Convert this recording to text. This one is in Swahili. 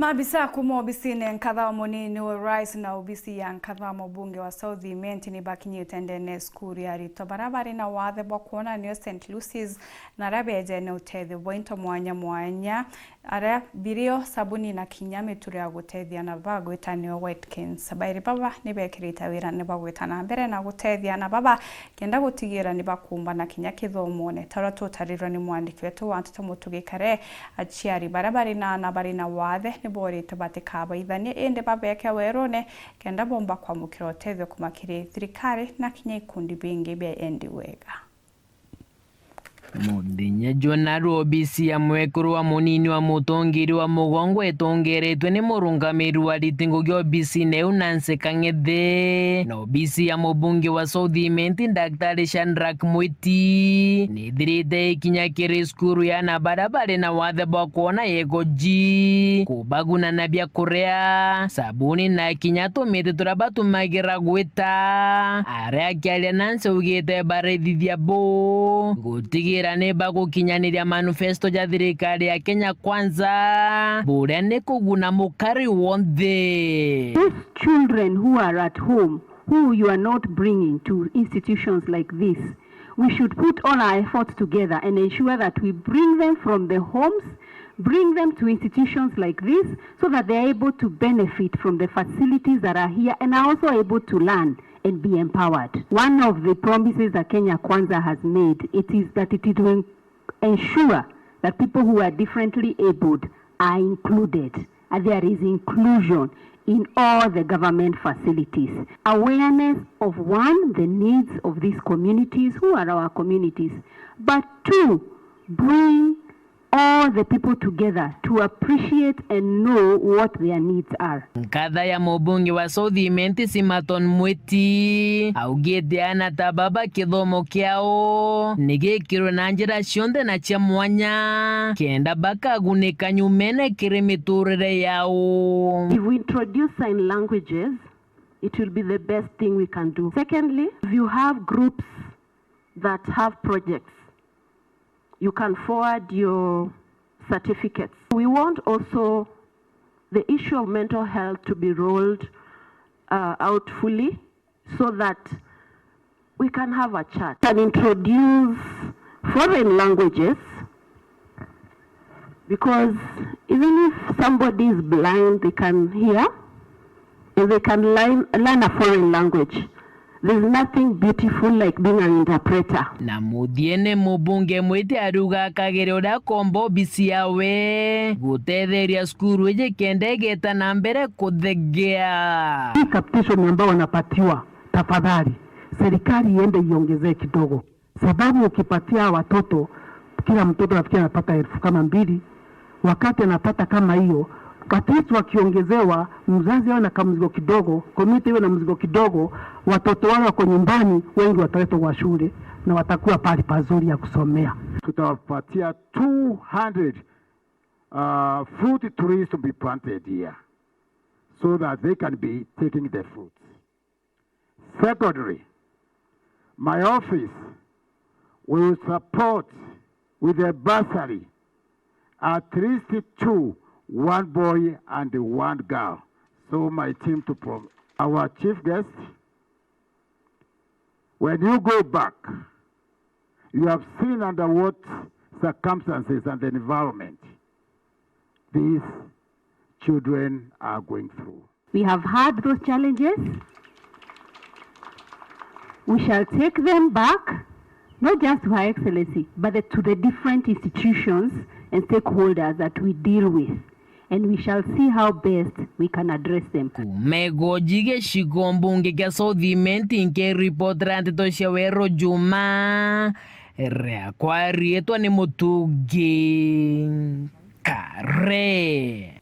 Maabisa kuma UBICI NKATHA MUNINI wa RAIS na UBICI ya NKATHA MUBUNGE wa South IMENTI ni bakinyi utendene skuru ya rito barabara na wathe bokona ni St. Lucy's na rabeje ne UTETHIO bointo mwanya ara birio sabuni na kinyame turi ya GUTETHIA na bagwetani Watkins sabairi baba ni bekirita wira ne bagwetana mbere na GUTETHIA na baba kenda gutigira ni bakumba na kinya kithomone tarato tariro ni mwandiki wetu wantu mutugikare ACIARI barabara na bari na wathe ni BURA BATIKAITHANIE ende babeke werone kenda bomba KWAMUKIRWA UTETHIO kumakiri thirikari na kinya ikundi bingi be endi wega. Muthenya Jonaro UBICI ya mwekuru wa munini wa mutongiri wa mugongo etongeretwe ni murungamiri wa ritingo gya UBICI neu Nancy Kang'ethe na UBICI ya mubunge wa South IMENTI Daktari Shadrack Mwiti ni thirite ikinya kiri skuru ya na barabara na wathe bokona yegoji kubaguna na bya kurea sabuni na kinya tumite turabatumagira gwita aria kyalia Nancy ugite barithithia bo gutigira neba gukinyaniria manifesto ya thirikari ya Kenya Kwanza BURA ne kuguna mukari wonthe. These children who are at home, who you are not bringing to institutions like this, we should put all our efforts together and ensure that we bring them from the homes, bring them to institutions like this so that they are able to benefit from the facilities that are here and are also able to learn and be empowered. One of the promises that Kenya Kwanza has made, it is that it will ensure that people who are differently abled are included, and there is inclusion in all the government facilities. Awareness of one, the needs of these communities, who are our communities, but two, bring all the people together to appreciate and know what their needs are. NKATHA ya mubunge wa South IMENTI Simaton Mwiti augite ana tababa kithomo kiao nigikirwe na njira cionthe na cia mwanya kenda bakagunika nyumene kiri miturire yao. If we introduce sign languages, it will be the best thing we can do. Secondly, if you have groups that have projects, you can forward your certificates. We want also the issue of mental health to be rolled out fully so that we can have a chat and introduce foreign languages, because even if somebody is blind, they can hear and they can learn a foreign language. There's nothing beautiful like being an interpreter. Na muthiene mubunge Mwiti aruga kagere uria kombo UBICI yawe gutetheria skuru ije kendegeta na mbere kuthegea. Hii capitation ambao wanapatiwa, tafadhali serikali iende iongezee kidogo, sababu ukipatia watoto kila mtoto nafikiri anapata 1000 kama 2, wakati anapata kama hiyo watoto wakiongezewa, mzazi awe na kamzigo kidogo, komite iwe na mzigo kidogo, watoto wao wako nyumbani, wengi wataletwa kwa shule na watakuwa pali pazuri ya kusomea. Tutawapatia 200 fruit trees to be planted here so that they can be taking the fruits. Secondly, my office will support with a bursary at least 2, 1 boy and 1 girl. So my team to our chief guest, when you go back, you have seen under what circumstances and the environment these children are going through. We have had those challenges. We shall take them back, not just to Her Excellency, but to the different institutions and stakeholders that we deal with. And we shall see how best we can address them. Kumegojige shikombunge kya South IMENTI nke report rante tosha wero Juma rea kwa rietwa ni mutugi kare.